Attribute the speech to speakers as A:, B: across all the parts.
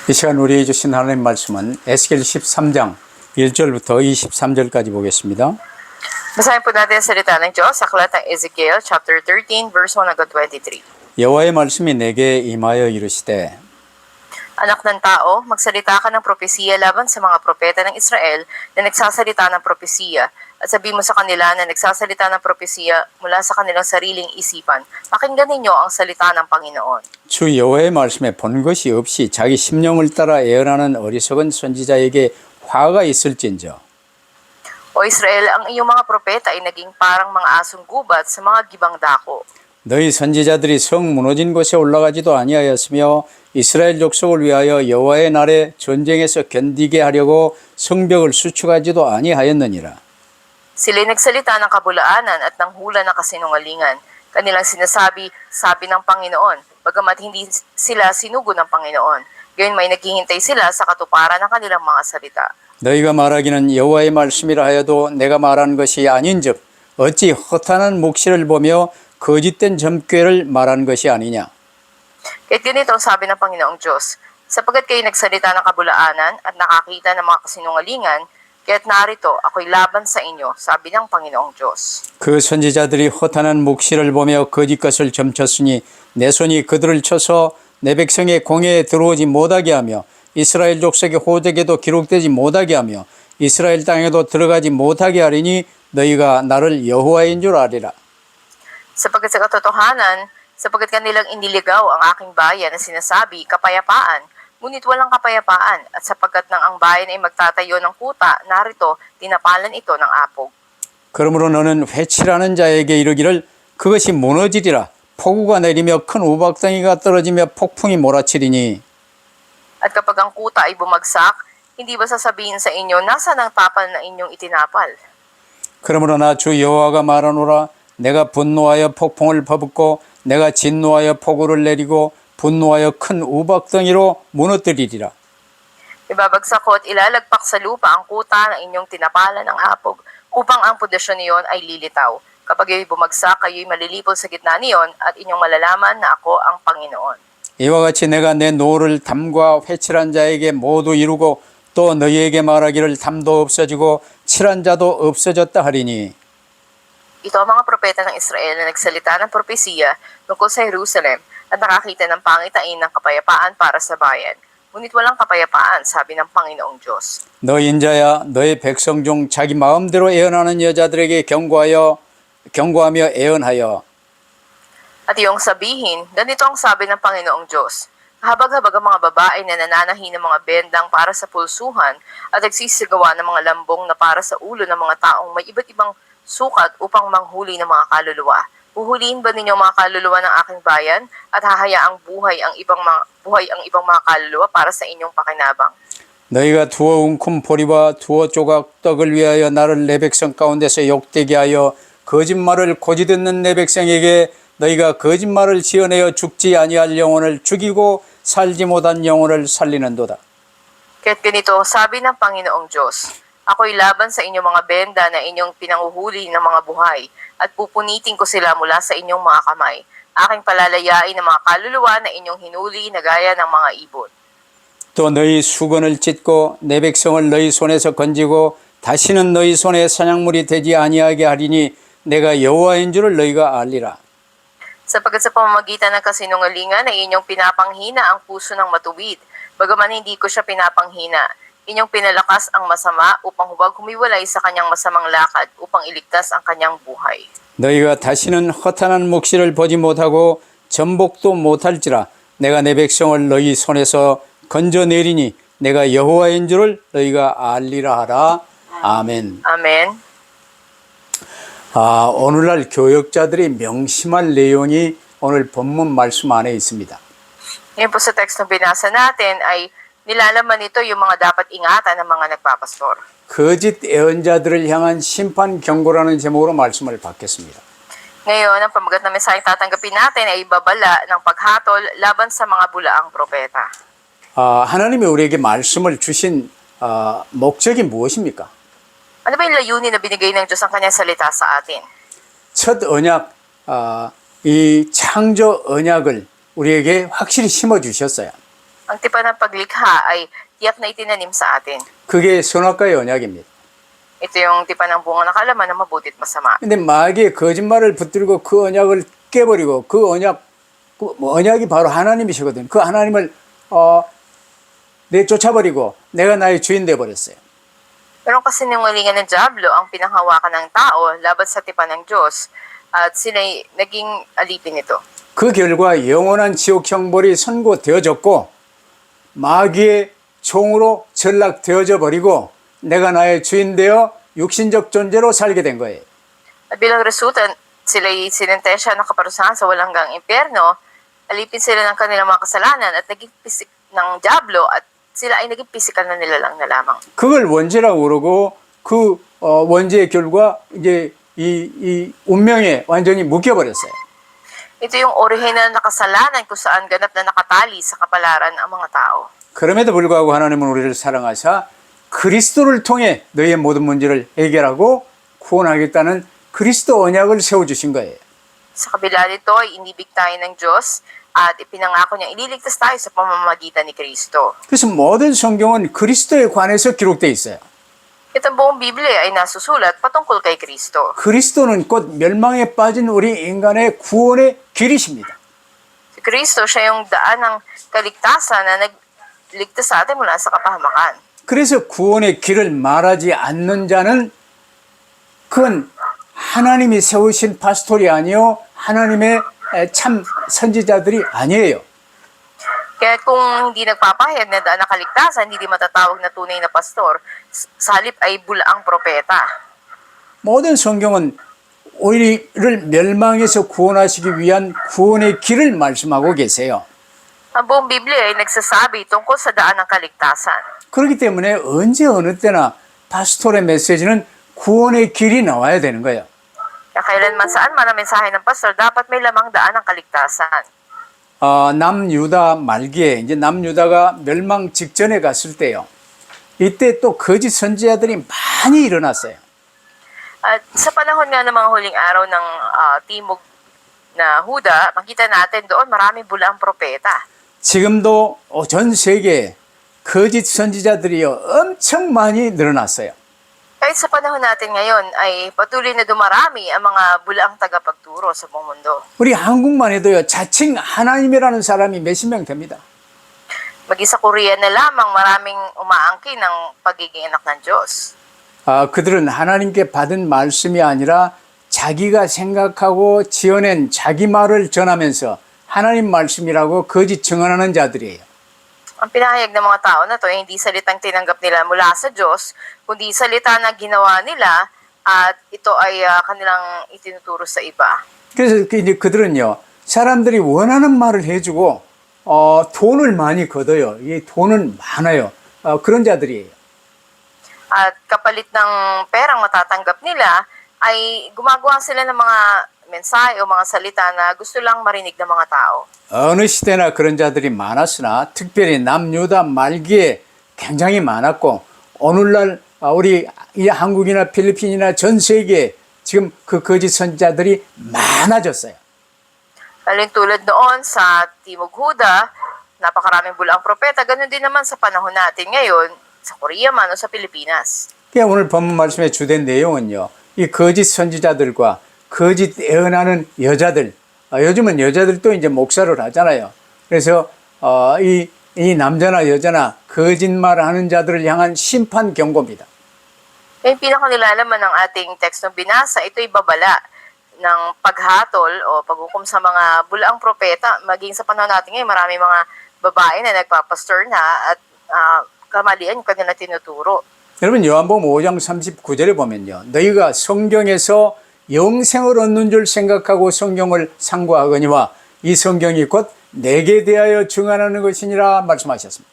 A: 이 시간 우리에게 주신 하나님 말씀은 에스겔 13장 1절부터 23절까지 보겠습니다.
B: Basahin po natin ang salita ng Diyos sa aklat ng Ezekiel chapter 13 verse 1 hanggang 23.
A: 여호와의 말씀이 내게 임하여 이르시되
B: Anak ng tao, magsalita ka ng propesiya laban sa mga propeta ng Israel na nagsasalita ng propesiya at sabihin mo sa kanila na nagsasalita ng propesiya mula sa kanilang sariling isipan. Pakinggan ninyo ang salita ng Panginoon.
A: 주 여호와의 말씀에 본 것이 없이 자기 심령을 따라 예언하는 어리석은 선지자에게 화가 있을진저
B: O Israel, ang iyong mga propeta ay naging parang mga asong gubat sa mga gibang dako.
A: 너희 선지자들이 성 무너진 곳에 올라가지도 아니하였으며 이스라엘 족속을 위하여 여호와의 날에 전쟁에서 견디게 하려고 성벽을 수축하지도 아니하였느니라.
B: Sila'y nagsalita ng kabulaanan at ng hula ng kasinungalingan. Kanilang sinasabi, sabi ng Panginoon, bagamat hindi sila sinugo ng Panginoon. Gayon may naghihintay sila sa katuparan ng kanilang mga salita.
A: 너희가 말하기는 여호와의 말씀이라 하여도 내가 말한 것이 아닌즉 어찌 허탄한 묵시를 보며 거짓된 점괘를 말한 것이 아니냐.
B: Kaya't ganito ang sabi ng Panginoong Diyos, sapagkat kayo nagsalita ng kabulaanan at nakakita ng mga kasinungalingan, kaya't narito ako'y laban sa inyo, sabi ng Panginoong Diyos.
A: 그 선지자들이 허탄한 묵시를 보며 거짓 것을 점쳤으니 내 손이 그들을 쳐서 내 백성의 공회에 들어오지 못하게 하며 이스라엘 족속의 호적에도 기록되지 못하게 하며 이스라엘 땅에도 들어가지 못하게 하리니 너희가 나를 여호와인 줄 아리라.
B: Sapagkat sa katotohanan, sapagkat kanilang iniligaw ang aking bayan na sinasabi, kapayapaan, ngunit walang kapayapaan, at sapagkat nang ang bayan ay magtatayo ng kuta, narito, tinapalan ito ng apog.
A: 그러므로 너는 회칠하는 자에게 이르기를 그것이 무너지리라. 폭우가 내리며 큰 우박덩이가 떨어지며 폭풍이 몰아치리니
B: At kapag ang kuta ay bumagsak, hindi ba sasabihin sa inyo, nasaan ang tapal na inyong itinapal?
A: 그러므로 나 주 여호와가 말하노라 내가 분노하여 폭풍을 퍼붓고 내가 진노하여 폭우를 내리고 분노하여 큰 우박덩이로 무너뜨리리라.
B: Ibabagsak ko at ilalagpak sa lupa ang kuta na inyong tinapalan ng apog, upang ang pundasyon niyon ay lilitaw. Kapag iyo'y bumagsak, kayo'y malilipol sa gitna niyon at inyong malalaman na ako ang Panginoon.
A: 이와 같이 내가 내 노를 담과 회칠한 자에게 모두 이루고 또 너희에게 말하기를 담도 없어지고 칠한 자도 없어졌다 하리니
B: Ito ang mga propeta ng Israel na nagsalita ng propesiya tungkol sa Jerusalem at nakakita ng pangitain ng kapayapaan para sa bayan. Ngunit walang kapayapaan, sabi ng Panginoong Diyos.
A: 너 인자야 너의 백성 중 자기 마음대로 애언하는 여자들에게 경고하며 애언하여
B: At iyong sabihin, ganito ang sabi ng Panginoong Diyos. Habag-habag ang mga babae na nananahi ng mga bendang para sa pulsuhan at nagsisigawa ng mga lambong na para sa ulo ng mga taong may iba't ibang sukat upang manghuli ng mga kaluluwa. Huhulihin ba ninyo mga kaluluwa ng aking bayan at hahayaang buhay ang ibang mga kaluluwa para sa inyong pakinabang?
A: 너희가 두어 웅큼 보리와 두어 조각 떡을 위하여 나를 내 백성 가운데서 욕되게 하여 거짓말을 고지듣는 내 백성에게 너희가 거짓말을 지어내어 죽지 아니할 영혼을 죽이고 살지 못한 영혼을 살리는도다.
B: Kaya't ganito, sabi ng Panginoong Diyos, ako'y laban sa inyong mga benda na inyong pinanguhuli ng mga buhay at pupunitin ko sila mula sa inyong mga kamay. Aking palalayain ng mga kaluluwa na inyong hinuli na gaya ng mga ibon.
A: 또 너희 수건을 찢고 내 백성을 너희 손에서 건지고 다시는 너희 손에 사냥물이 되지 아니하게 하리니 내가 여호와인 줄을 너희가 알리라.
B: Sapagkat sa pamamagitan ng kasinungalingan ay inyong pinapanghina ang puso ng matuwid, bagaman hindi ko siya pinapanghina. Inyong pinalakas ang masama upang huwag humiwalay sa kanyang masamang lakad upang iligtas ang kanyang buhay.
A: 너희가 다시는 허탄한 묵시를 보지 못하고 전복도 못할지라 내가 내 백성을 너희 손에서 건져내리니 내가 여호와인 줄을 너희가 알리라 하라. 아멘.
B: Amen.
A: 오늘날 교역자들이 명심할 내용이 오늘 본문 말씀 안에 있습니다.
B: Ngayon po sa text na binasa natin ay nilalaman nito yung mga dapat ingatan ng mga nagpapastor.
A: 거짓 예언자들을 향한 심판 경고라는 제목으로 말씀을 받겠습니다.
B: Ngayon, ang pamagat na mensaheng tatanggapin natin ay babala ng paghatol laban sa mga bulaang propeta.
A: 하나님이 우리에게 말씀을 주신 목적이 무엇입니까?
B: Ano ba yung layunin na binigay ng Diyos ang kanyang salita sa atin?
A: 첫 언약, 이 창조 언약을 우리에게 확실히 심어주셨어요.
B: Ang tipan ng paglikha ay tiyak na itinanim sa atin.
A: 그게 선악과의 언약입니다.
B: Ito yung tipan ng bunga ng kaalaman na mabuti at masama.
A: 근데 마귀의 거짓말을 붙들고 그 언약을 깨버리고 그 언약, 언약이 바로 하나님이시거든요. 그 하나님을 내쫓아버리고 내가 나의 주인 되어버렸어요.
B: Pero kasi sinungalingan ng Diablo ang pinanghawakan ng tao laban sa tipan ng Diyos at sila'y naging alipin nito.
A: 그 결과 영원한 지옥 형벌이 선고되어졌고 마귀의 종으로 전락되어져 버리고 내가 나의 주인 되어 육신적 존재로 살게 된 거예요.
B: At bilang resulta, sila'y sinentensya ng kaparusahan sa walang hanggang impyerno, alipin sila ng kanilang mga kasalanan at naging pisik ng Diablo at sila ay naging pisikal na nilalang na lamang.
A: 그걸 원죄라고 그러고 그 원죄의 결과 이제 이 운명에 완전히 묶여버렸어요.
B: Ito yung orihinal na kasalanan kung saan ganap na nakatali sa kapalaran ang mga tao.
A: 그럼에도 불구하고 하나님은 우리를 사랑하사 그리스도를 통해 너희의 모든 문제를 해결하고 구원하겠다는 그리스도 언약을 세워주신 거예요.
B: Sa kabila nito ay inibig tayo ng Diyos at ipinangako niya ililigtas tayo sa pamamagitan ni Kristo.
A: 그래서 모든 성경은 그리스도에 관해서 기록되어 있어요.
B: Itong buong Biblia ay nasusulat patungkol kay Kristo.
A: 그리스도는 곧 멸망에 빠진 우리 인간의 구원의 길이십니다.
B: Si Kristo siya yung daan ng kaligtasan na nagligtas sa atin mula sa kapahamakan.
A: 그래서 구원의 길을 말하지 않는 자는 그건 하나님이 세우신 파스토리 아니요 하나님의 참 선지자들이 아니에요.
B: Kaya kung hindi nagpapahayag na daan ng kaligtasan, hindi matatawag na tunay na pastor, sa halip ay bulaang propeta.
A: 모든 성경은 우리를 멸망에서 구원하시기 위한 구원의 길을 말씀하고 계세요.
B: Ang buong Biblia ay nagsasabi tungkol sa daan ng kaligtasan.
A: 그렇기 때문에 언제 어느 때나 파스토의 메시지는 구원의 길이 나와야 되는 거예요.
B: Kaya kailanman saan man ang mensahe ng pastor, dapat may lamang daan ng kaligtasan.
A: 남유다 말기에 이제 남유다가 멸망 직전에 갔을 때요. 이때 또 거짓 선지자들이 많이 일어났어요.
B: At sa panahon nga ng mga huling araw ng timog na Huda, makita natin doon maraming bulaang propeta.
A: 지금도 전 세계에 거짓 선지자들이요 엄청 많이 늘어났어요.
B: Kahit sa panahon natin ngayon ay patuloy na dumarami ang mga bulaang tagapagturo sa buong mundo.
A: 우리 한국만 해도요 자칭 하나님이라는 사람이 몇십 명 됩니다.
B: Mag-isa Korea na lamang maraming umaangkin ng pagiging anak ng Diyos.
A: 그들은 하나님께 받은 말씀이 아니라 자기가 생각하고 지어낸 자기 말을 전하면서 하나님 말씀이라고 거짓 증언하는 자들이에요.
B: Ang pinahayag ng mga tao na to ay hindi salitang tinanggap nila mula sa Diyos, kundi salita na ginawa nila at ito ay kanilang itinuturo sa iba.
A: 그래서 이제 그들은요 사람들이 원하는 말을 해주고 돈을 많이 걷어요. 이 돈은 많아요. 그런 자들이에요.
B: At kapalit ng perang matatanggap nila, ay gumagawa sila ng mga mensahe o mga salita na gusto lang marinig ng mga tao.
A: 어느 시대나 그런 자들이 많았으나 특별히 남유다 말기에 굉장히 많았고 오늘날 우리 이 한국이나 필리핀이나 전 세계에 지금 그 거짓 선지자들이 많아졌어요.
B: Lalo tulad noon sa Timog Huda, napakaraming bulaang propeta, ganun din naman sa panahon natin ngayon, sa Korea man o sa Pilipinas.
A: 그러니까 오늘 본문 말씀의 주된 내용은요. 이 거짓 선지자들과 거짓 예언하는 여자들, 요즘은 여자들도 이제 목사를 하잖아요. 그래서 이 남자나 여자나 거짓말하는 자들을 향한 심판 경고입니다.
B: Yung pinakanilalaman ng ating tekstong binasa, ito'y babala ng paghatol o paghukom sa mga bulaang propeta. Maging sa panahon natin ngayon, marami mga babae na nagpapastor na at kamalian yung kanila tinuturo.
A: 여러분 요한복음 5장 39절에 보면요. 너희가 성경에서 영생을 얻는 줄 생각하고 성경을 상고하거니와 이 성경이 곧 내게 대하여 증언하는 것이니라 말씀하셨습니다.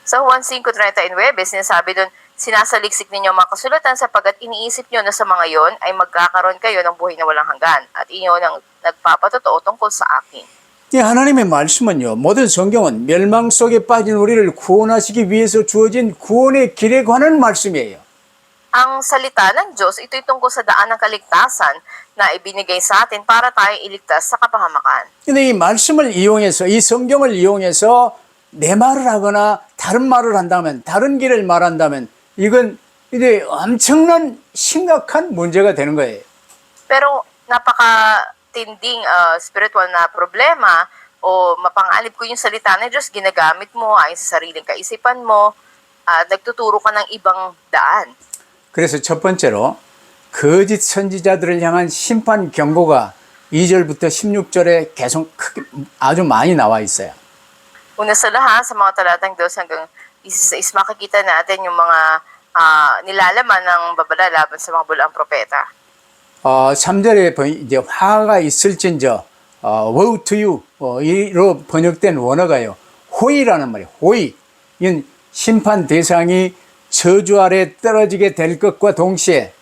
B: Sa Juan 5:39, sinasabi doon, sinasaliksik ninyo ang mga kasulatan sapagkat iniisip nyo na sa mga yon ay magkakaroon kayo ng buhay na walang hanggan at inyo nang nagpapatotoo tungkol sa akin.
A: 이 하나님의 말씀은요. 모든 성경은 멸망 속에 빠진 우리를 구원하시기 위해서 주어진 구원의 길에 관한 말씀이에요.
B: Ang salita ng Diyos, ito'y tungkol sa daan ng kaligtasan na ibinigay sa atin para tayo iligtas sa kapahamakan.
A: 근데 이 말씀을 이용해서 이 성경을 이용해서 내 말을 하거나 다른 말을 한다면, 다른 길을 말한다면 이건 이제 엄청난 심각한 문제가 되는 거예요.
B: Pero napaka-tinding spiritual na problema o mapangalib ko yung salita ng Diyos, ginagamit mo ayon sa sariling kaisipan mo at nagtuturo ka ng ibang daan.
A: 그래서 첫 번째로 거짓 선지자들을 향한 심판 경고가 2절부터 16절에 계속 크게 아주 많이 나와 있어요.
B: Una sa lahat, sa mga talatang 2 hanggang 16, makikita natin yung mga nilalaman ng babala laban sa mga bulaang propeta.
A: 3절에 이제 화가 있을진저 woe to you 이로 번역된 원어가요. 호의라는 말이에요. 호의. 이건 심판 대상이 저주 아래 떨어지게 될 것과 동시에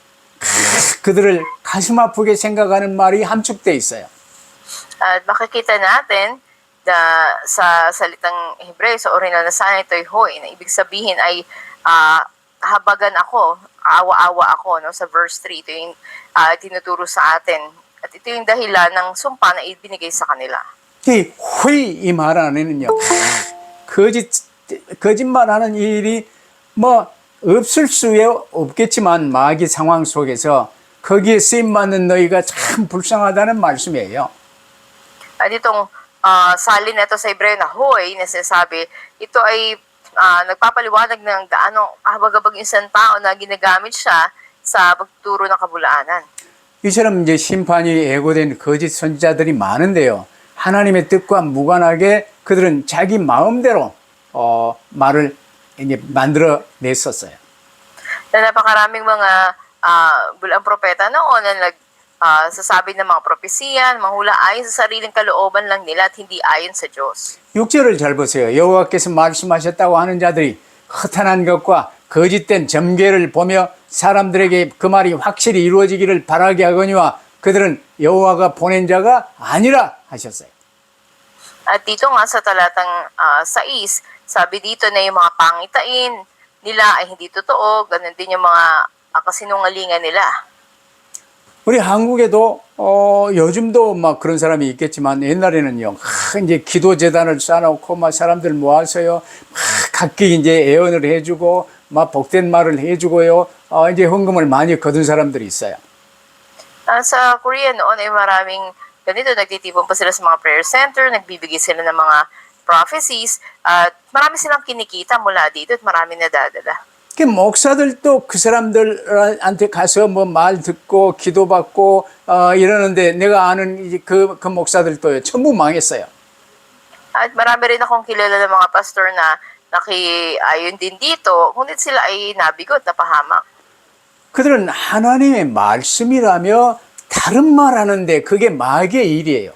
A: 그들을 가슴 아프게 생각하는 말이 함축되어 있어요.
B: At makikita natin na sa salitang Hebreo, sa original na sana ito'y hoy, na ibig sabihin ay habagan ako, awa-awa ako, no? Sa verse 3, ito yung tinuturo sa atin. At ito yung dahilan ng sumpa na ibinigay sa kanila.
A: 이 호의 이 말 안에는요. 거짓말하는 일이 뭐 없을 수야 없겠지만 마귀 상황 속에서 거기에 쓰임 받는 너희가 참 불쌍하다는 말씀이에요.
B: At itong salin na ito sa Hebreo na hoy, na sinasabi, ito ay nagpapaliwanag ng gaano kahabag-habag yung isang tao na ginagamit siya sa pagtuturo ng kabulaanan.
A: 이처럼 이제 심판이 예고된 거짓 선지자들이 많은데요. 하나님의 뜻과 무관하게 그들은 자기 마음대로 말을 이제 만들어 냈었어요.
B: Na napakaraming mga bulaang propeta noon na sasabi ng mga propesiya, manghula ayon sa sariling kalooban lang nila at hindi ayon sa Diyos.
A: 6절을 잘 보세요. 여호와께서 말씀하셨다고 하는 자들이 허탄한 것과 거짓된 점괘를 보며 사람들에게 그 말이 확실히 이루어지기를 바라게 하거니와 그들은 여호와가 보낸 자가 아니라 하셨어요.
B: At dito nga sa talatang 6, sabi dito na yung mga pangitain nila ay hindi totoo, ganun din yung mga kasinungalingan nila.
A: 우리 한국에도 요즘도 막 그런 사람이 있겠지만 옛날에는요. 이제 기도 재단을 쌓아놓고 막 사람들 모아서요. 막 각기 이제 애언을 해주고 막 복된 말을 해주고요. 이제 헌금을 많이 거둔 사람들이 있어요.
B: Sa Korea noon ay maraming ganito, nagtitipon pa sila sa mga prayer center, nagbibigay sila ng mga prophecies, at marami silang kinikita mula dito at marami nadadala.
A: 그 목사들도 그 사람들한테 가서 뭐 말 듣고 기도받고 이러는데 내가 아는 이제 그 목사들도요. 전부 망했어요.
B: At marami rin akong kilala ng mga pastor na nakiayon din dito, ngunit sila ay nabigot, napahamak.
A: 그들은 하나님의 말씀이라며 다른 말 하는데 그게 마귀의 일이에요.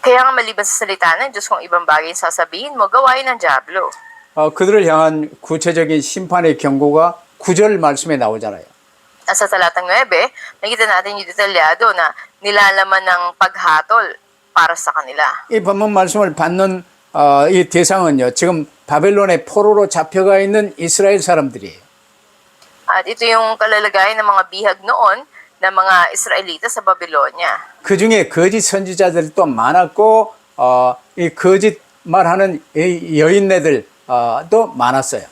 B: Kaya nga maliban sa salita ng Diyos, kung ibang bagay yung sasabihin mo, gawain ng Diablo.
A: 그들을 향한 구체적인 심판의 경고가 9절 말씀에 나오잖아요.
B: Sa talatang 9, nakita natin yung detalyado na nilalaman ng paghatol para sa kanila.
A: 이 본문 말씀을 받는 이 대상은요. 지금 바벨론의 포로로 잡혀가 있는 이스라엘 사람들이에요.
B: At ito yung kalalagayan ng mga bihag noon ng mga Israelita sa Babylonia.
A: 그 중에 거짓 선지자들도 많았고 이 거짓 말하는 이 여인네들도 많았어요.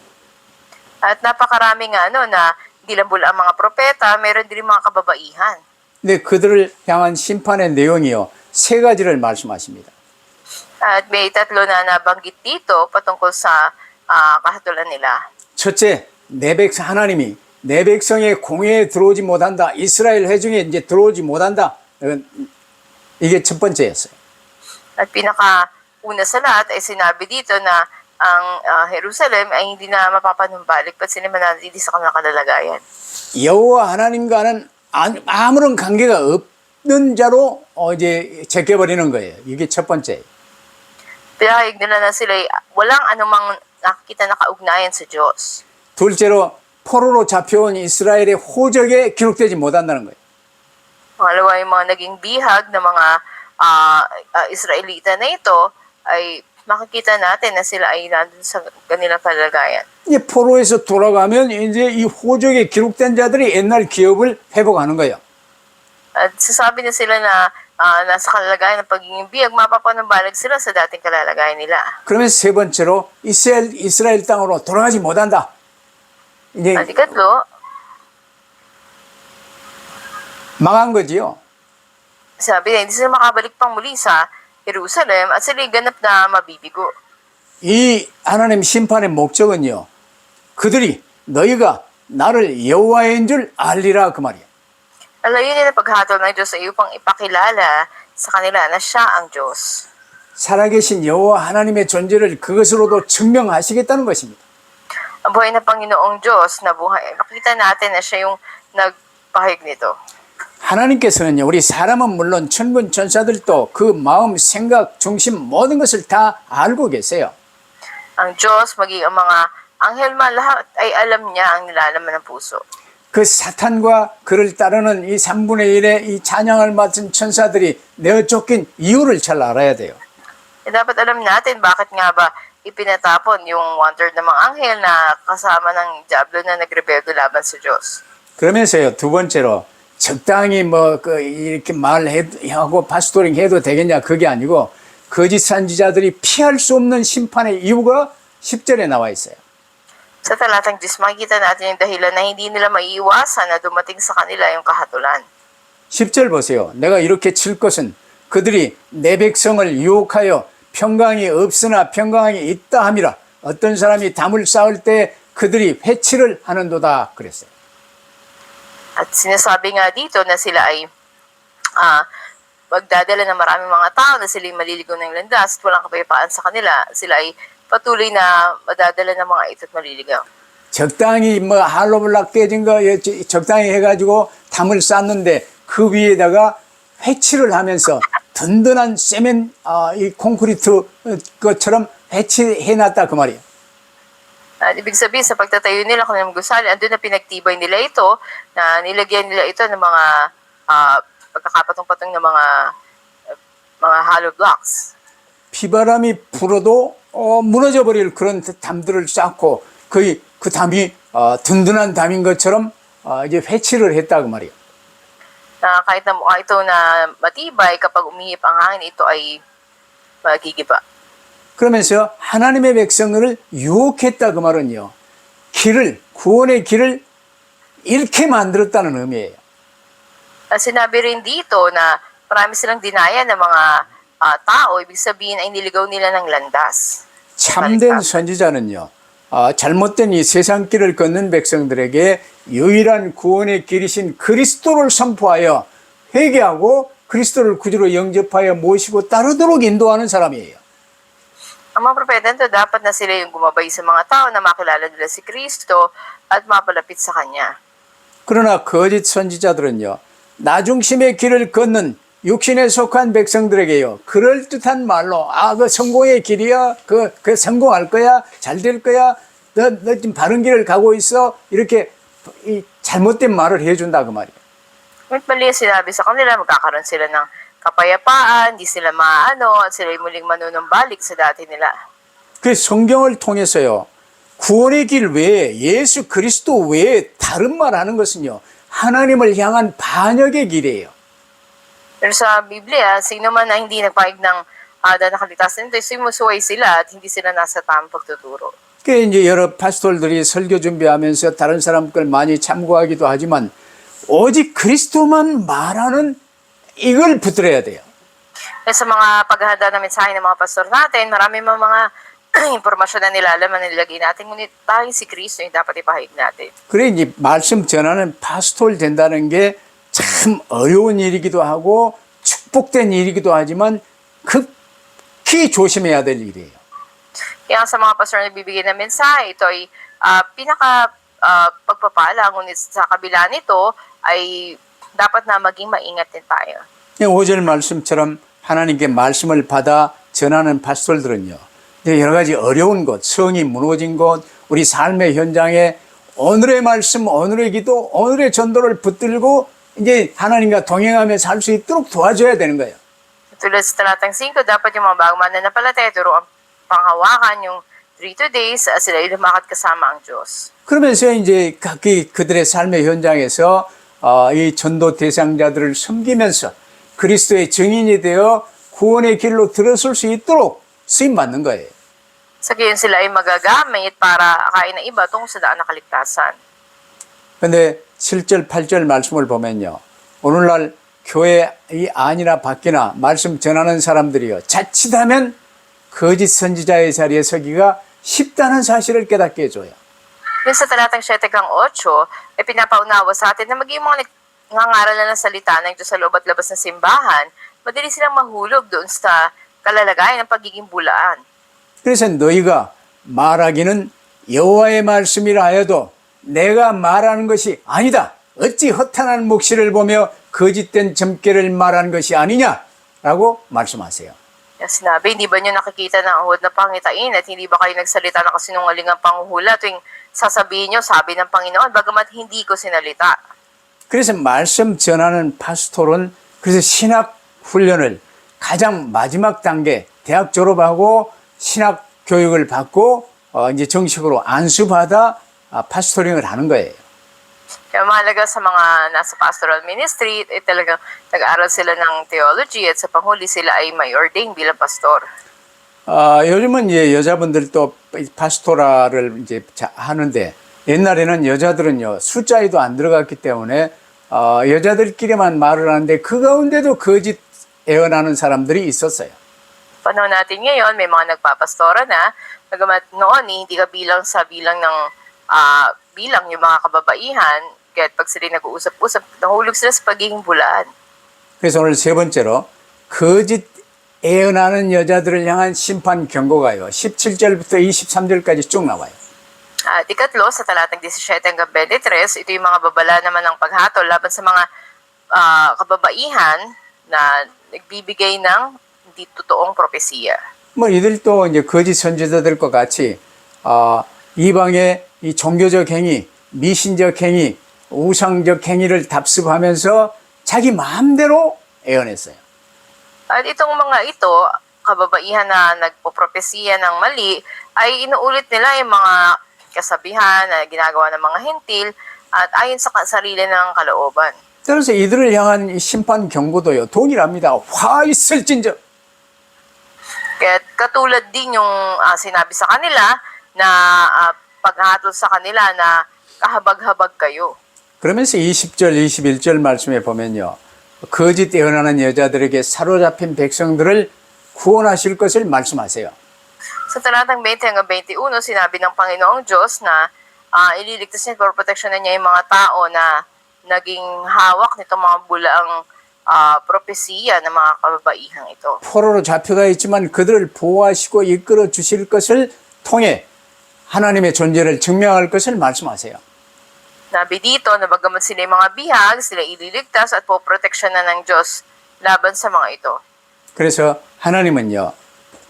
B: At napakaraming na hindi lang bula ang mga propeta, meron din mga kababaihan.
A: 근데 그들을 향한 심판의 내용이요. 세 가지를 말씀하십니다.
B: At may tatlo na nabanggit dito patungkol sa kahatulan nila.
A: 첫째, 하나님이 내 백성의 공회에 들어오지 못한다. 이스라엘 회중에 이제 들어오지 못한다. 이게 첫 번째였어요.
B: At pinakauna sa lahat ay sinabi dito na ang Jerusalem ay hindi na mapapanumbalik pag sila manatili sa kanilang kalalagayan.
A: 여호와 하나님과는 아무런 관계가 없는 자로 이제 제껴버리는 거예요. 이게 첫 번째.
B: Pinahayag nila na sila ay walang anumang nakikita na kaugnayan sa Diyos.
A: 둘째로 포로로 잡혀온 이스라엘의 호적에 기록되지 못한다는 거예요.
B: Pangalawa, yung mga naging bihag ng mga Israelita na ito ay makikita natin na sila ay nandun sa kanilang kalagayan.
A: 이제 포로에서 돌아가면 이제 이 호적에 기록된 자들이 옛날 기업을 회복하는 거예요.
B: At sasabi na sila na nasa kalagayan ng pagiging biyag, mapapanumbalik sila sa dating kalalagayan nila.
A: 그러면 세 번째로 이스라엘 땅으로 돌아가지 못한다. 이제
B: At ikatlo,
A: 망한 거지요.
B: sabi na hindi sila makabalik pang muli sa Jerusalem at sila ganap na mabibigo.
A: 이 하나님 심판의 목적은요. 그들이 너희가 나를 여호와인 줄 알리라 그 말이야.
B: Ang layunin ng paghatol ng Diyos sa iyo pang ipakilala sa kanila na siya ang Diyos.
A: 살아계신 여호와 하나님의 존재를 그것으로도 증명하시겠다는 것입니다.
B: Ang buhay na Panginoong Diyos na buhay, makita natin na siya yung nagpahayag nito.
A: 하나님께서는요, 우리 사람은 물론 천군 천사들도 그 마음, 생각, 중심 모든 것을 다 알고 계세요.
B: Ang Diyos, maging ang mga anghel man, lahat ay alam niya ang nilalaman ng puso.
A: 그 사탄과 그를 따르는 이 3분의 1의 이 찬양을 맡은 천사들이 내어 쫓긴 이유를 잘 알아야 돼요.
B: Dapat alam natin bakit nga ba ipinatapon yung one-third ng mga anghel na kasama ng Diablo na nagrebelde laban sa Diyos.
A: 그러면서요, 두 번째로 적당히 이렇게 말하고 파스토링 해도 되겠냐 그게 아니고 거짓 선지자들이 피할 수 없는 심판의 이유가 10절에 나와 있어요.
B: Sa talatang 10, makikita natin yung dahilan na hindi nila maiiwasan na dumating sa kanila yung kahatulan.
A: 10절 보세요. 내가 이렇게 칠 것은 그들이 내 백성을 유혹하여 평강이 없으나 평강이 있다 함이라. 어떤 사람이 담을 쌓을 때 그들이 회치를 하는도다 그랬어요.
B: At sinasabi nga dito na sila ay magdadala ng maraming mga tao na sila ay maliligaw ng landas at walang kapayapaan sa kanila. Sila ay patuloy na madadala ng mga ito at maliligaw.
A: 적당히 할로블락 깨진 거 적당히 해가지고 담을 쌓는데 그 위에다가 회치를 하면서 든든한 이 콘크리트 것처럼 회치해놨다 그 말이에요.
B: Ibig sabihin, sa pagtatayo nila kung ng gusali, andun na pinagtibay nila ito, na nilagyan nila ito ng mga pagkakapatong-patong ng mga hollow blocks.
A: 비바람이 불어도 무너져 버릴 그런 담들을 쌓고 거의 그 담이 든든한 담인 것처럼 이제 회치를 했다 그 말이에요.
B: Na kahit na mukha ito na matibay, kapag umihip ang hangin, ito ay magigiba.
A: 그러면서 하나님의 백성을 유혹했다 그 말은요. 구원의 길을 잃게 만들었다는 의미예요.
B: Sinabi rin dito na marami silang dinaya ng mga tao, ibig sabihin ay niligaw nila ng landas.
A: 참된 선지자는요. 잘못된 이 세상 길을 걷는 백성들에게 유일한 구원의 길이신 그리스도를 선포하여 회개하고 그리스도를 구주로 영접하여 모시고 따르도록 인도하는 사람이에요.
B: Ang mga propeta nito, dapat na sila yung gumabay sa mga tao na makilala nila si Kristo at mapalapit sa Kanya.
A: 그러나 거짓 선지자들은요. 나중심의 길을 걷는 육신에 속한 백성들에게요. 그럴듯한 말로 그 성공의 길이야. 그 성공할 거야. 잘 될 거야. 너 지금 바른 길을 가고 있어. 이렇게 이 잘못된 말을 해준다 그 말이에요.
B: Ngunit mali ang sinabi sa kanila, magkakaroon sila ng kapayapaan, di sila at sila muling manunumbalik sa dati nila.
A: 그 성경을 통해서요. 구원의 길 외에 예수 그리스도 외에 다른 말 하는 것은요. 하나님을 향한 반역의 길이에요.
B: Pero sa Biblia, sino man na hindi nagpahig ng nakaligtasan nito, sumusuway sila at hindi sila nasa tamang pagtuturo.
A: 그 이제 여러 파스톨들이 설교 준비하면서 다른 사람 걸 많이 참고하기도 하지만 오직 그리스도만 말하는 이걸 붙들어야 돼요.
B: Kaya sa mga paghahanda ng mensahe ng mga pastor natin, marami mga impormasyon na nilalaman na nilagay natin, ngunit tayo si Kristo yung dapat ipahayag natin.
A: 그래 이제 말씀 전하는 파스톨 된다는 게 참 어려운 일이기도 하고 축복된 일이기도 하지만 극히 조심해야 될 일이에요.
B: Kaya sa mga pastor na bibigyan ng mensahe, ito ay pagpapala, ngunit sa kabila nito ay dapat na maging maingat din tayo.
A: 5절 말씀처럼 하나님께 말씀을 받아 전하는 파스톨들은요. 여러 가지 어려운 것, 성이 무너진 것, 우리 삶의 현장에 오늘의 말씀, 오늘의 기도, 오늘의 전도를 붙들고 이제 하나님과 동행하며 살 수 있도록 도와줘야 되는 거예요.
B: Tulad sa talatang 5, dapat yung mga bagong mananampalataya, turo ang panghawakan yung 3 days, sila ay lumakad kasama ang Diyos.
A: 그러면서 이제 각기 그들의 삶의 현장에서 이 전도 대상자들을 섬기면서 그리스도의 증인이 되어 구원의 길로 들어설 수 있도록 쓰임 받는 거예요.
B: Sa gayon sila ay magagamit para akain ng iba tungo sa daan ng kaligtasan.
A: 근데 7절, 8절 말씀을 보면요. 오늘날 교회이 아니나 밖이나 말씀 전하는 사람들이요. 자칫하면 거짓 선지자의 자리에 서기가 쉽다는 사실을 깨닫게 해줘요.
B: Yun sa talatang 7 kang 8, ay pinapaunawa sa atin na maging mga nangangaralan ng salita ng Diyos sa loob at labas ng simbahan, madali silang mahulog doon sa kalalagayan ng pagiging bulaan.
A: 그래서 너희가 말하기는 여호와의 말씀이라 하여도 내가 말하는 것이 아니다. 어찌 허탄한 묵시를 보며 거짓된 점괘를 말하는 것이 아니냐라고 말씀하세요.
B: Yung sinabi, hindi ba nyo nakikita ng ahod na pangitain at hindi ba kayo nagsalita ng kasinungalingang panghuhula tuwing sasabihin nyo, sabi ng Panginoon, bagamat hindi ko sinalita.
A: 그래서 말씀 전하는 파스토는 그래서 신학 훈련을 가장 마지막 단계 대학 졸업하고 신학 교육을 받고 이제 정식으로 안수받아 파스토링을 하는 거예요.
B: Kaya mahalaga sa mga nasa pastoral ministry, talagang nag-aaral sila ng theology at sa panghuli sila ay may ordain bilang pastor.
A: 요즘은 이제 여자분들도 파스토라를 이제 하는데 옛날에는 여자들은요 숫자에도 안 들어갔기 때문에 여자들끼리만 말을 하는데 그 가운데도 거짓 예언하는 사람들이 있었어요.
B: Panahon natin ngayon, may mga nagpapastora na, bagamat noon hindi ka bilang sa bilang ng bilang yung mga kababaihan, kaya pag sila nag-uusap-usap, nahulog sila sa pagiging bulaan.
A: 그래서 오늘 세 번째로 거짓 예언하는 여자들을 향한 심판 경고가요. 17절부터 23절까지 쭉 나와요.
B: At ikatlo, sa talatang 17 hanggang 23, ito yung mga babala naman ng paghatol laban sa mga kababaihan na nagbibigay ng hindi totoong propesiya.
A: 뭐 이들도 이제 거짓 선지자들과 같이 이방의 이 종교적 행위, 미신적 행위, 우상적 행위를 답습하면서 자기 마음대로 예언했어요.
B: At itong mga ito, kababaihan na nagpo-propesiya ng mali, ay inuulit nila yung mga kasabihan na ginagawa ng mga hentil at ayon sa sarili ng kalooban.
A: 그래서 이들을 향한 이 심판 경고도요 동일합니다. 화 있을진저.
B: Kaya katulad din yung sinabi sa kanila na paghatol sa kanila na kahabag-habag kayo.
A: 그러면서 20절, 21절 말씀에 보면요. 거짓 예언하는 여자들에게 사로잡힌 백성들을 구원하실 것을 말씀하세요.
B: Sa talatang 20 hanggang 21, sinabi ng Panginoong Diyos na ililigtas niya at proteksyonan niya yung mga tao na naging hawak nitong mga bulaang propesiya ng mga kababaihang ito.
A: 포로로 잡혀가 있지만 그들을 보호하시고 이끌어 주실 것을 통해 하나님의 존재를 증명할 것을 말씀하세요.
B: Nabi dito na bagamat sila yung mga bihag, sila ililigtas at poproteksyonan ng Diyos laban sa mga ito.
A: 그래서 하나님은요.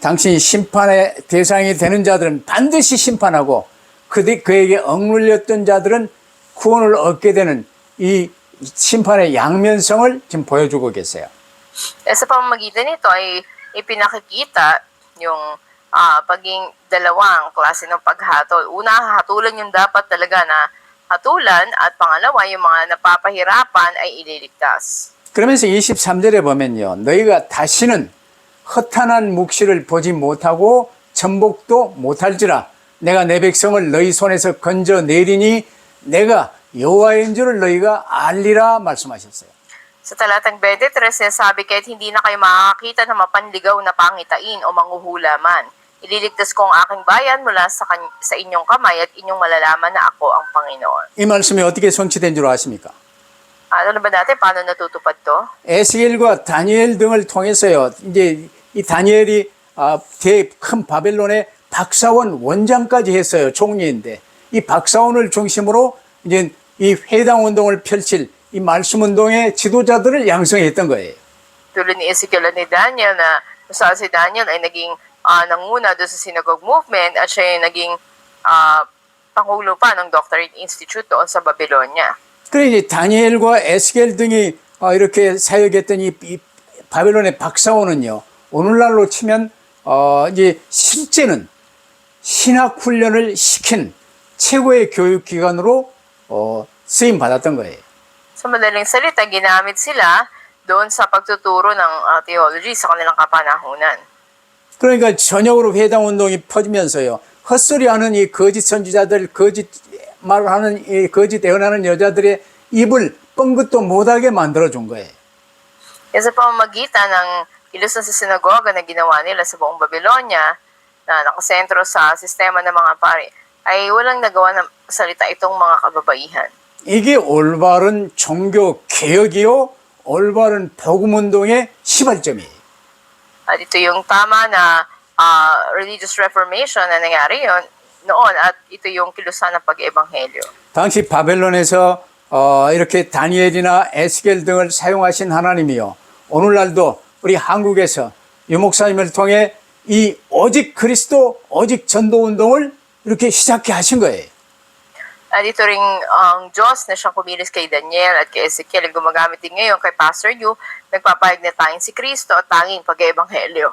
A: 당신이 심판의 대상이 되는 자들은 반드시 심판하고 그에게 억눌렸던 자들은 구원을 얻게 되는 이 심판의 양면성을 지금 보여주고 계세요.
B: Sa pamamagitan nito ay ipinakikita yung paging dalawang klase ng paghatol. Una, hatulan yung dapat talaga na hatulan at pangalawa, yung mga napapahirapan ay ililigtas.
A: 그러면서 23절에 보면요. 너희가 다시는 허탄한 묵시를 보지 못하고 전복도 못할지라 내가 내 백성을 너희 손에서 건져내리니 내가 여호와인 줄을 너희가 알리라 말씀하셨어요.
B: Sa talatang 23, sinasabi kahit hindi na kayo makakita ng mapanligaw na pangitain o manghuhula man. Ililigtas ko ang aking bayan mula sa inyong kamay at inyong malalaman na ako ang Panginoon.
A: 이 말씀이 어떻게 성취된 줄 아십니까?
B: Ano ba natin? Paano natutupad to?
A: 에스겔과 다니엘 등을 통해서요. 이제 이 다니엘이 큰 바벨론의 박사원 원장까지 했어요. 총리인데 이 박사원을 중심으로 이제 이 회당 운동을 펼칠 이 말씀 운동의 지도자들을 양성했던 거예요.
B: Tulad ni Ezekiel at ni Daniel na kung si Daniel ay naging nanguna doon sa synagogue movement at siya ay naging pangulo pa ng Doctorate Institute doon sa Babylonia.
A: 그래 이제 다니엘과 에스겔 등이 이렇게 사역했던 이 바벨론의 박사원은요. 오늘날로 치면 이제 실제는 신학 훈련을 시킨 최고의 교육기관으로 쓰임 받았던 거예요.
B: Sa madaling salita, ginamit sila doon sa pagtuturo ng theology sa kanilang kapanahunan.
A: 그러니까 전역으로 회당 운동이 퍼지면서요. 헛소리하는 이 거짓 선지자들, 거짓 말을 하는 이 거짓 예언하는 여자들의 입을 뻥긋도 못하게 만들어준 거예요.
B: Kaya sa pamamagitan ng kilusan sa sinagoga na ginawa nila sa buong Babylonia, na nakasentro sa sistema ng mga pari, ay walang nagawa ng salita itong mga kababaihan.
A: 이게 올바른 종교 개혁이요, 올바른 복음 운동의 시발점이에요.
B: At ito yung tama na religious reformation na nangyari noon at ito yung kilusan ng pag-ebanghelyo.
A: 당시 바벨론에서 이렇게 다니엘이나 에스겔 등을 사용하신 하나님이요. 오늘날도 우리 한국에서 유 목사님을 통해 이 오직 그리스도, 오직 전도 운동을 이렇게 시작해 하신 거예요.
B: At ito ring ang Diyos na siyang kumilos kay Daniel at kay Ezekiel ang gumagamit din ngayon kay Pastor Yu, nagpapahayag na tanging si Kristo at tanging pag-ebanghelyo.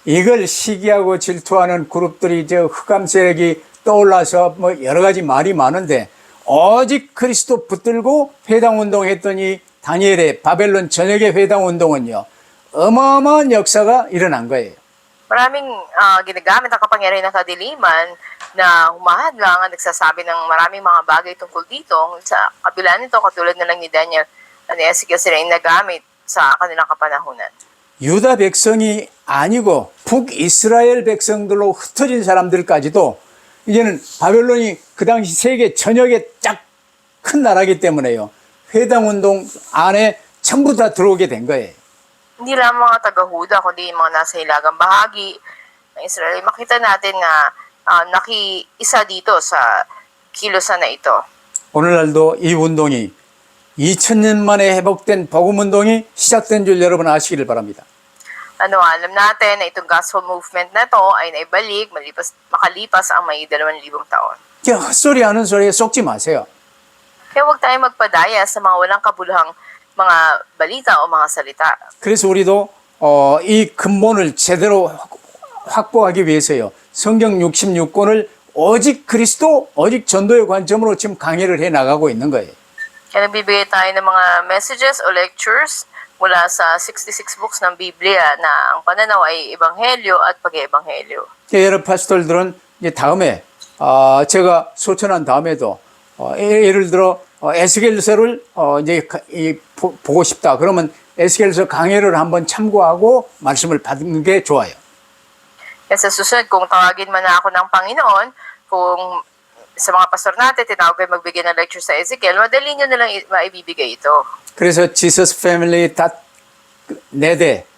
A: 이걸 시기하고 질투하는 그룹들이 흑암 세력이 떠올라서 뭐 여러 가지 말이 많은데 오직 그리스도 붙들고 회당 운동했더니 다니엘의 바벨론 전역의 회당 운동은요. 어마어마한 역사가 일어난 거예요.
B: Maraming ginagamit ang kapangyarihan ng kadiliman na humahadlang at nagsasabi ng maraming mga bagay tungkol dito. Sa kabila nito, katulad na lang ni Daniel at ni Ezekiel, sila yung nagamit sa kanilang kapanahunan.
A: 유다 백성이 아니고 북이스라엘 백성들로 흩어진 사람들까지도 이제는 바벨론이 그 당시 세계 전역에 쫙 큰 나라이기 때문에요. 회당 운동 안에 전부 다 들어오게 된 거예요.
B: Hindi lang mga taga-Huda, kundi yung mga nasa hilagang bahagi ng Israel. Makita natin na nakiisa dito sa kilusan na ito.
A: 오늘날도 이 운동이 2000년 만에 회복된 복음 운동이 시작된 줄 여러분 아시기를 바랍니다.
B: Alam natin na itong gospel movement na to ay naibalik makalipas ang may 2,000 taon.
A: 헛소리하는 소리에 속지 마세요.
B: Kaya huwag tayong magpadaya sa mga walang kabuluhang mga balita o mga salita.
A: 그래서 우리도 이 근본을 제대로 확보하기 위해서요. 성경 66권을 오직 그리스도, 오직 전도의 관점으로 지금 강의를 해 나가고 있는 거예요.
B: Kaya nagbibigay tayo ng mga messages o lectures mula sa 66 books ng Biblia na ang pananaw ay ebanghelyo at pag-ebanghelyo.
A: 여러 파스tor들은 이제 다음에 제가 소천한 다음에도 예를 들어 에스겔서를 이제 보고 싶다. 그러면 에스겔서 강해를 한번 참고하고 말씀을 받는 게 좋아요.
B: Kaya sa susunod, kung tawagin man ako ng Panginoon, kung sa mga pastor natin, tinawag kayo magbigay ng lecture sa Ezekiel, madali nyo nilang maibibigay ito.
A: 그래서 Jesus Family .net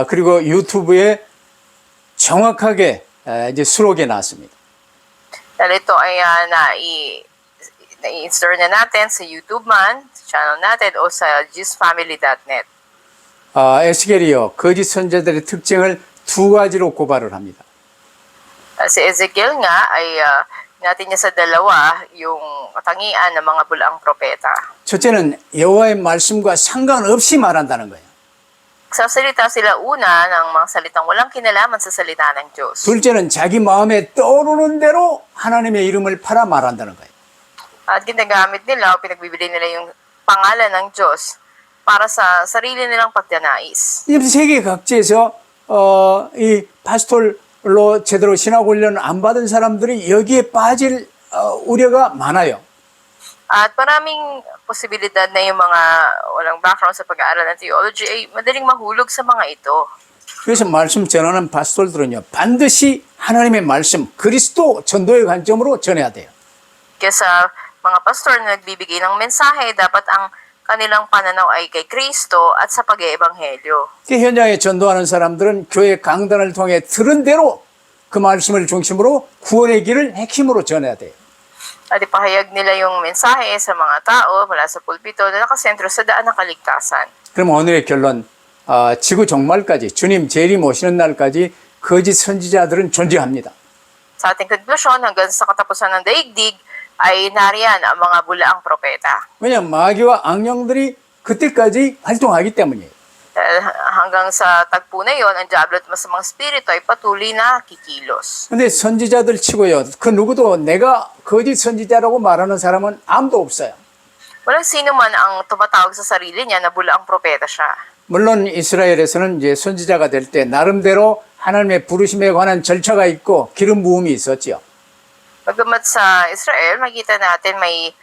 A: 그리고 유튜브에 정확하게 이제 수록해 놨습니다.
B: Dahil ito ay na-install na natin sa YouTube man, sa channel natin, o sa jesusfamily.net.
A: 에스겔이요. 거짓 선지자들의 특징을 두 가지로 고발을 합니다.
B: Si Ezekiel nga ay natin niya sa dalawa yung katangian ng mga bulaang propeta.
A: 첫째는 여호와의 말씀과 상관없이 말한다는 거예요.
B: Sasalita sila una ng mga salitang walang kinalaman sa salita ng Diyos.
A: 둘째는 자기 마음에 떠오르는 대로 하나님의 이름을 팔아 말한다는 거예요.
B: At ginagamit nila o pinagbibili nila yung pangalan ng Diyos para sa sarili nilang pagdanais.
A: 지금 세계 각지에서 이 파스톨로 제대로 신학 훈련 안 받은 사람들이 여기에 빠질 우려가 많아요.
B: At maraming posibilidad na yung mga walang background sa pag-aaral ng theology ay madaling mahulog sa mga ito.
A: 그래서 말씀 전하는 파스톨들은요, 반드시 하나님의 말씀, 그리스도 전도의 관점으로 전해야 돼요.
B: Kaya sa mga pastor na nagbibigay ng mensahe, dapat ang kanilang pananaw ay kay Kristo at sa pag-eebanghelyo.
A: 현장에 전도하는 사람들은 교회 강단을 통해 들은 대로 그 말씀을 중심으로 구원의 길을 핵심으로 전해야 돼요.
B: At ipahayag nila yung mensahe sa mga tao mula sa pulpito na nakasentro sa daan ng kaligtasan.
A: 그럼 오늘의 결론, 지구 종말까지 주님 재림 오시는 날까지 거짓 선지자들은 존재합니다.
B: Sa ating konklusyon, hanggang sa katapusan ng daigdig, ay nariyan ang mga bulaang propeta.
A: 왜냐하면 마귀와 악령들이 그때까지 활동하기 때문이에요.
B: Dahil hanggang sa tagpo na yon, ang diablo at masamang spirito ay patuloy na kikilos.
A: 근데 선지자들 치고요, 그 누구도 내가 거짓 선지자라고 말하는 사람은 아무도 없어요.
B: Walang sino man ang tumatawag sa sarili niya na bulaang propeta siya.
A: 물론 이스라엘에서는 이제 선지자가 될 때 나름대로 하나님의 부르심에 관한 절차가 있고 기름 부음이 있었지요.
B: Bagamat sa Israel, makita natin may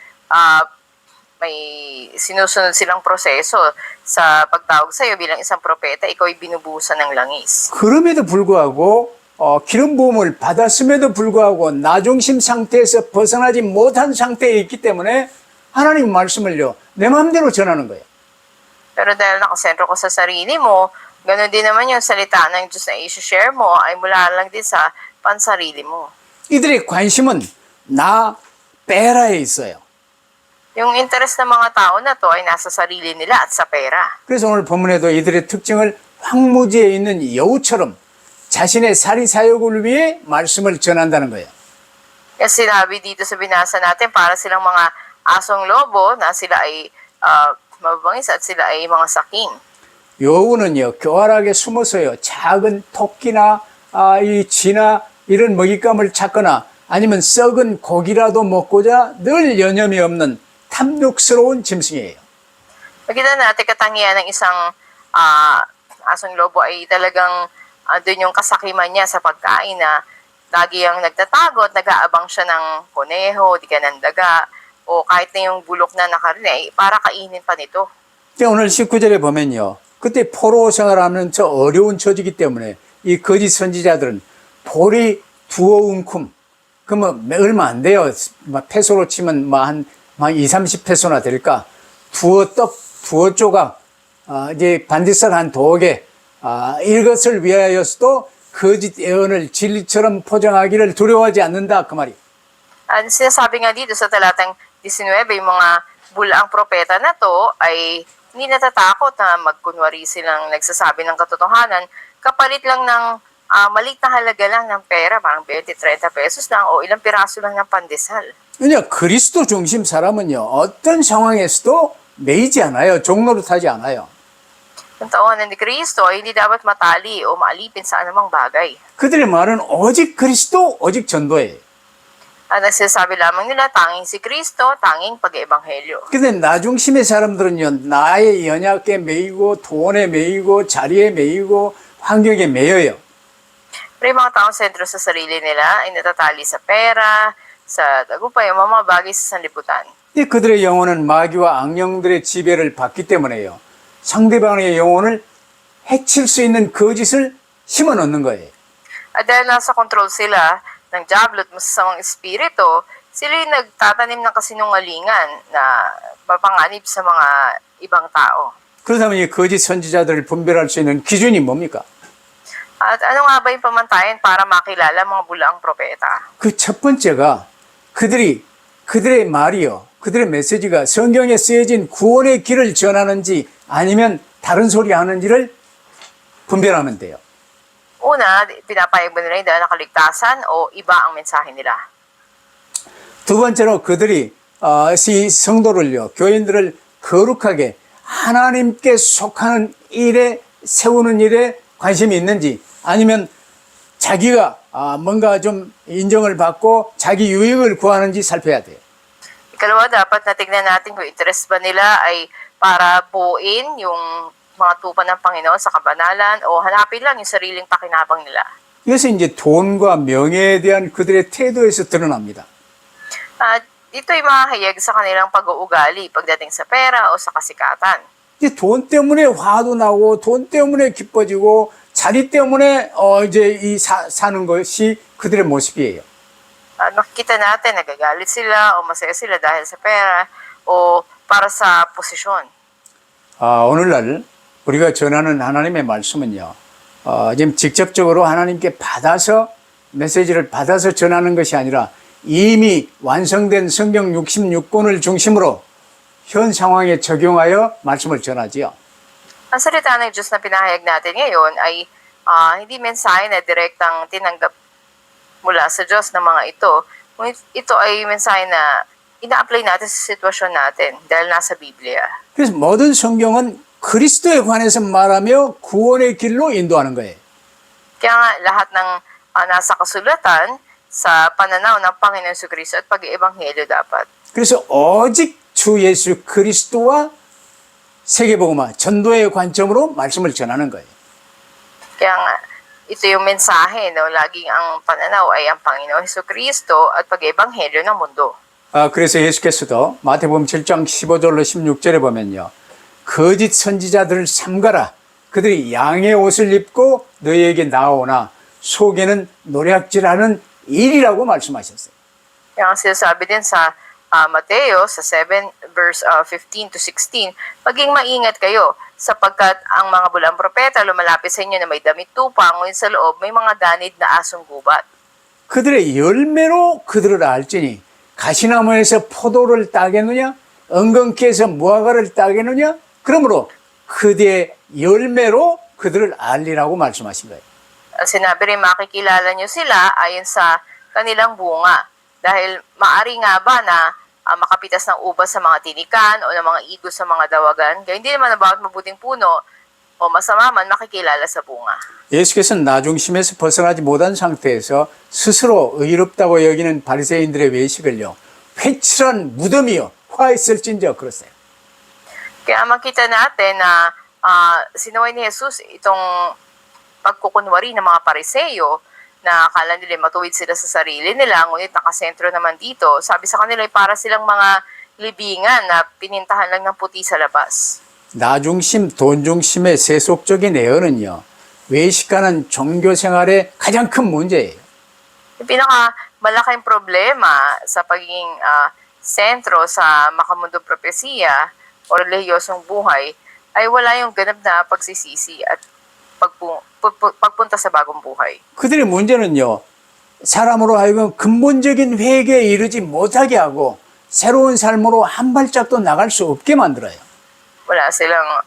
B: sinusunod silang proseso sa pagtawag sa iyo bilang isang propeta, ikaw ay binubuhusan ng langis.
A: 그럼에도 불구하고 기름 부음을 받았음에도 불구하고 나중심 상태에서 벗어나지 못한 상태에 있기 때문에 하나님 말씀을요 내 마음대로 전하는 거예요.
B: Pero dahil nakasentro ka sa sarili mo, ganoon din naman yung salita ng Diyos na i-share mo ay mula lang din sa pansarili mo.
A: 이들의 관심은 나 빼라에 있어요.
B: Yung interest ng mga tao na to ay nasa sarili nila at sa pera.
A: 그래서 오늘 본문에도 이들의 특징을 황무지에 있는 여우처럼 자신의 사리 사욕을 위해 말씀을 전한다는 거예요.
B: Kasi sinabi dito sa binasa natin, para silang mga asong lobo na sila ay mababangis at sila ay mga saking.
A: 여우는요 교활하게 숨어서요 작은 토끼나 이 쥐나 이런 먹잇감을 찾거나 아니면 썩은 고기라도 먹고자 늘 여념이 없는 탐욕스러운 짐승이에요.
B: Makita natin katangian ng isang asong lobo ay talagang doon yung kasakiman niya sa pagkain na lagi ang nagtatago at nag-aabang siya ng koneho, di ka ng daga, o kahit na yung bulok na nakarine, para kainin pa nito.
A: 오늘 19절에 보면요. 그때 포로 생활하는 저 어려운 처지기 때문에 이 거짓 선지자들은 볼이 두어 움큼 그러면 얼마 안 돼요. 페소로 치면 한 2, 30페소나 될까? 두어 떡, 두어 조각, 이제 반지살 한 2개, 이것을 위하여서도 거짓 예언을 진리처럼 포장하기를 두려워하지 않는다. 그 말이.
B: Sinasabi nga dito sa talatang 19, yung mga bulaang propeta na to ay hindi natatakot na magkunwari silang nagsasabi ng katotohanan kapalit lang ng maliit na halaga lang ng pera, parang 20-30 pesos lang o ilang piraso lang ng pandesal.
A: 왜냐 그리스도 중심 사람은요 어떤 상황에서도 매이지 않아요. 종로를 타지 않아요.
B: Ang tawanan ni Kristo ay hindi dapat matali o maalipin sa anumang bagay.
A: 그들의 말은 오직 그리스도, 오직 전도예요.
B: At nagsasabi lamang nila, tanging si Kristo, tanging pag-ebanghelyo.
A: 근데 나중심의 사람들은요 나의 연약에 매이고 돈에 매이고 자리에 매이고 환경에 매여요.
B: Pero yung mga taong sentro sa sarili nila ay natatali sa pera, sa tagumpay, o mga bagay sa sanlibutan.
A: 근데 그들의 영혼은 마귀와 악령들의 지배를 받기 때문에요. 상대방의 영혼을 해칠 수 있는 거짓을 심어 넣는 거예요.
B: At dahil nasa kontrol sila ng diablo at masasamang espiritu, sila yung nagtatanim ng kasinungalingan na mapanganib sa mga ibang tao.
A: 그렇다면 이 거짓 선지자들을 분별할 수 있는 기준이 뭡니까?
B: At ano nga ba yung pamantayan para makilala mga bulaang propeta?
A: 그 첫 번째가 그들의 말이요. 그들의 메시지가 성경에 쓰여진 구원의 길을 전하는지 아니면 다른 소리 하는지를 분별하면 돼요.
B: Una, pinapayag ba nila yung daan ng kaligtasan o iba ang mensahe nila?
A: 두 번째로 그들이 이 성도를요, 교인들을 거룩하게 하나님께 속하는 일에 세우는 일에 관심이 있는지 아니면 자기가 뭔가 좀 인정을 받고 자기 유익을 구하는지 살펴야 돼요.
B: Ikalawa, dapat natignan natin kung interest ba nila ay para buuin yung mga tupa ng Panginoon sa kabanalan o hanapin lang yung sariling pakinabang nila.
A: 이것은 이제 돈과 명예에 대한 그들의 태도에서 드러납니다.
B: At ito'y mahayag sa kanilang pag-uugali pagdating sa pera o sa kasikatan.
A: 이제 돈 때문에 화도 나고 돈 때문에 기뻐지고 자리 때문에 이제 사는 것이 그들의 모습이에요.
B: Nakikita natin, nagagalit sila o masaya sila dahil sa pera o para sa posisyon.
A: 오늘날 우리가 전하는 하나님의 말씀은요, 지금 직접적으로 하나님께 받아서 메시지를 받아서 전하는 것이 아니라 이미 완성된 성경 66권을 중심으로 현 상황에 적용하여 말씀을 전하지요.
B: Ang salita ng Diyos na pinahayag natin ngayon ay hindi mensahe na direktang tinanggap mula sa Diyos ng mga ito. Ito ay mensahe na ina-apply natin sa sitwasyon natin dahil nasa Biblia.
A: 그래서 모든 성경은 그리스도에 관해서 말하며 구원의 길로 인도하는 거예요.
B: Kaya nga lahat ng nasa kasulatan sa pananaw ng Panginoon Jesucristo at pag-iebanghelyo dapat.
A: 그래서 오직 주 예수 그리스도와 세계복음화 전도의 관점으로 말씀을 전하는 거예요.
B: Kaya nga, ito yung mensahe, no? Laging ang pananaw ay ang Panginoon Hesukristo at pag-ebanghelyo ng mundo.
A: 그래서 예수께서도 마태복음 7장 15절로 16절에 보면요. 거짓 선지자들을 삼가라. 그들이 양의 옷을 입고 너희에게 나오나 속에는 노략질하는 일이라고 말씀하셨어요.
B: Kaya ang sinasabi din sa Mateo sa 7 verse 15 to 16, maging maingat kayo sapagkat ang mga bulang propeta lumalapit sa inyo na may damit tupa, ngunit sa loob may mga ganid na asong gubat.
A: 그들의 열매로 그들을 알지니 가시나무에서 포도를 따겠느냐 엉겅퀴에서 무화과를 따겠느냐 그러므로 그들의 열매로 그들을 알리라고 말씀하신 거예요.
B: Sinabi rin makikilala nyo sila ayon sa kanilang bunga. Dahil maari nga ba na makapitas ng ubas sa mga tinikan o ng mga igos sa mga dawagan, kaya hindi naman ang bawat mabuting puno o masama man makikilala sa bunga.
A: 예수께서는 나중심에서 벗어나지 못한 상태에서 스스로 의롭다고 여기는 바리새인들의 외식을요. 회칠한 무덤이요. 화했을진저 그랬어요.
B: Kaya makita natin na sinuway ni Jesus itong pagkukunwari ng mga pariseyo na akala nila matuwid sila sa sarili nila, ngunit nakasentro naman dito. Sabi sa kanila ay para silang mga libingan na pinintahan lang ng puti sa labas.
A: 나중심, 돈중심의 세속적인 애언은요. 외식하는 종교생활의 가장 큰 문제예요.
B: Yung pinakamalaking problema sa pagiging sentro sa makamundong propesiya o relihiyosong buhay ay wala yung ganap na pagsisisi at pagpunta sa bagong buhay.
A: 그들의 문제는요. 사람으로 하여금 근본적인 회개에 이르지 못하게 하고 새로운 삶으로 한 발짝도 나갈 수 없게 만들어요.
B: Wala silang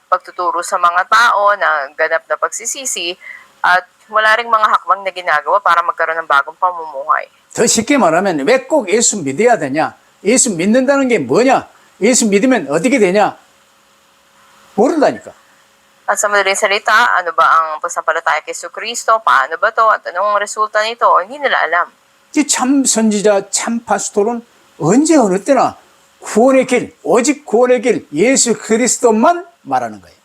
B: pagtuturo sa mga tao na ganap na pagsisisi at wala ring mga hakbang na ginagawa para magkaroon ng bagong pamumuhay.
A: 더 쉽게 말하면 왜 꼭 예수 믿어야 되냐? 예수 믿는다는 게 뭐냐? 예수 믿으면 어떻게 되냐? 모른다니까.
B: At sa madaling salita, ano ba ang pasampalataya kay Jesucristo? Paano ba to? At anong resulta nito? Hindi nila alam.
A: 이 참 선지자, 참 파스토는 언제 어느 때나 구원의 길, 오직 구원의 길, 예수 그리스도만 말하는 거예요.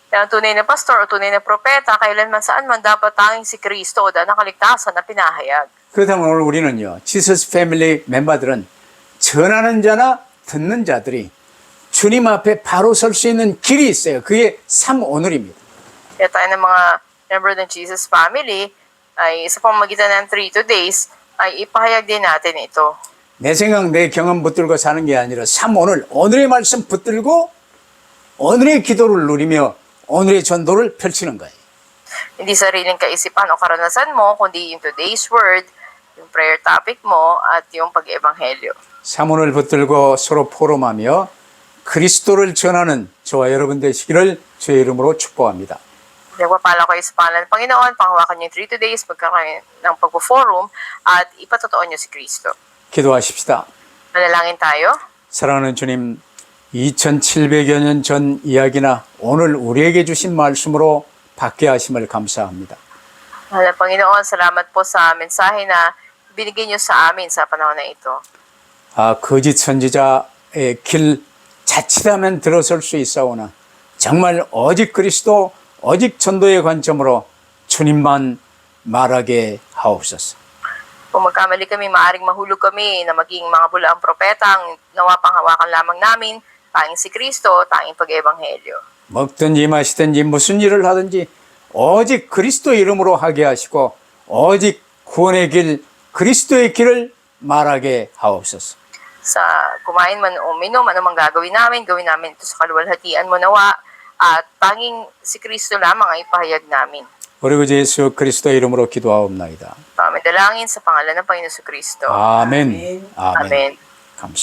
B: Kaya ang tunay na pastor o tunay na propeta, kailanman saan man dapat tanging si Kristo o dahil nakaligtasan na pinahayag.
A: 그렇다면 오늘 우리는요, 지서스 패밀리 멤버들은 전하는 자나 듣는 자들이 주님 앞에 바로 설 수 있는 길이 있어요. 그게 삼오늘입니다.
B: Kaya tayo ng mga member ng Jesus Family ay sa pamamagitan ng 3 days ay ipahayag din natin ito.
A: 내 생각, 내 경험 붙들고 사는 게 아니라 삼오늘, 오늘의 말씀 붙들고 오늘의 기도를 누리며 오늘의 전도를 펼치는 거예요.
B: Hindi sariling kaisipan o karanasan mo, kundi yung today's word, yung prayer topic mo, at yung pag-ebanghelyo.
A: 삼오늘 붙들고 서로 포럼하며 그리스도를 전하는 저와 여러분 되시기를 주의 이름으로 축복합니다.
B: Nagpapala kayo sa pangalan ng Panginoon, panghawakan niyo yung 3 days, magkakaroon ng pagpo-forum, at ipatotoo niyo si Kristo.
A: 기도하십시다.
B: Manalangin tayo.
A: 사랑하는 주님, 2700여 년 전 이야기나 오늘 우리에게 주신 말씀으로 받게 하심을 감사합니다.
B: Mahal na Panginoon, salamat po sa mensahe na binigay niyo sa amin sa panahon na ito.
A: 거짓 선지자의 길 자칫하면 들어설 수 있사오나 정말 오직 그리스도, 오직 전도의 관점으로 주님만 말하게 하옵소서.
B: Kung magkamali kami, maaring mahulog kami na maging mga bulaang propeta, ang nawa panghawakan lamang namin, tanging si Kristo, tanging pag-ebanghelyo.
A: 먹든지 마시든지 무슨 일을 하든지 오직 그리스도 이름으로 하게 하시고 오직 구원의 길, 그리스도의 길을 말하게 하옵소서.
B: Sa kumain man o uminom, anumang gagawin namin ito sa kaluwalhatian mo nawa, at tanging si Kristo lamang ang ipahayag namin.
A: 우리 구 예수 그리스도 이름으로 기도하옵나이다.
B: Pamidalangin sa pangalan ng Panginoon Kristo.
A: 아멘. 아멘.
B: Amen.
A: 감사.